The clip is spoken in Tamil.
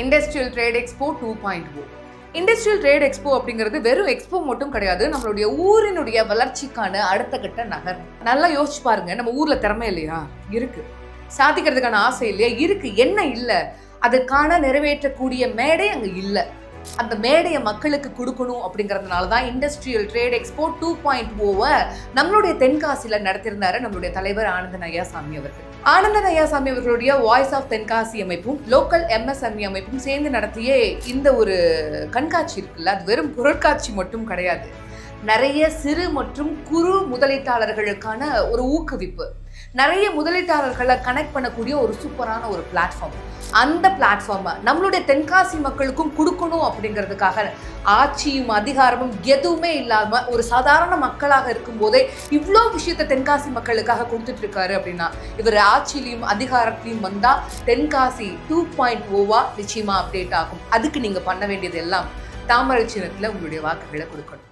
Industrial trade expo 2.0. Industrial trade expo அப்படிங்கிறது வெறும் எக்ஸ்போ மட்டும் கிடையாது, நம்மளுடைய ஊரினுடைய வளர்ச்சிக்கான அடுத்த கட்ட நகர். நல்லா யோசிச்சு பாருங்க, நம்ம ஊர்ல திறமை இல்லையா? இருக்கு. சாதிக்கிறதுக்கான ஆசை இல்லையா? இருக்கு. என்ன இல்லை? அதுக்கான நிறைவேற்றக்கூடிய மேடை அங்க இல்லை. அந்த மேடையை மக்களுக்கு கொடுக்கணும் அப்படிங்கிறதுனால தான் இண்டஸ்ட்ரியல் ட்ரேட் எக்ஸ்போ 2.0 நம்மளுடைய தென்காசியில் நடத்தியிருந்தாரு நம்மளுடைய தலைவர் ஆனந்தன் ஐயாசாமி அவர்கள். ஆனந்தன் ஐயாசாமி அவர்களுடைய வாய்ஸ் ஆஃப் தென்காசி அமைப்பும் லோக்கல் MSME அமைப்பும் சேர்ந்து நடத்திய இந்த ஒரு கண்காட்சி இருக்குல்ல, அது வெறும் பொருட்காட்சி மட்டும் கிடையாது. நிறைய சிறு மற்றும் குறு முதலீட்டாளர்களுக்கான ஒரு ஊக்குவிப்பு, நிறைய முதலீட்டாளர்களை கனெக்ட் பண்ணக்கூடிய ஒரு சூப்பரான ஒரு பிளாட்ஃபார்ம். அந்த பிளாட்ஃபார்மை நம்மளுடைய தென்காசி மக்களுக்கும் கொடுக்கணும் அப்படிங்கிறதுக்காக ஆட்சியும் அதிகாரமும் எதுவுமே இல்லாம ஒரு சாதாரண மக்களாக இருக்கும் போதே இவ்வளோ விஷயத்தை தென்காசி மக்களுக்காக கொடுத்துட்டு இருக்காரு அப்படின்னா, இவர் ஆட்சியிலையும் அதிகாரத்திலையும் வந்தா தென்காசி 2.0 நிச்சயமா அப்டேட் ஆகும். அதுக்கு நீங்க பண்ண வேண்டியது எல்லாம் தாமரை சின்னத்துல உங்களுடைய வாக்குகளை கொடுக்கணும்.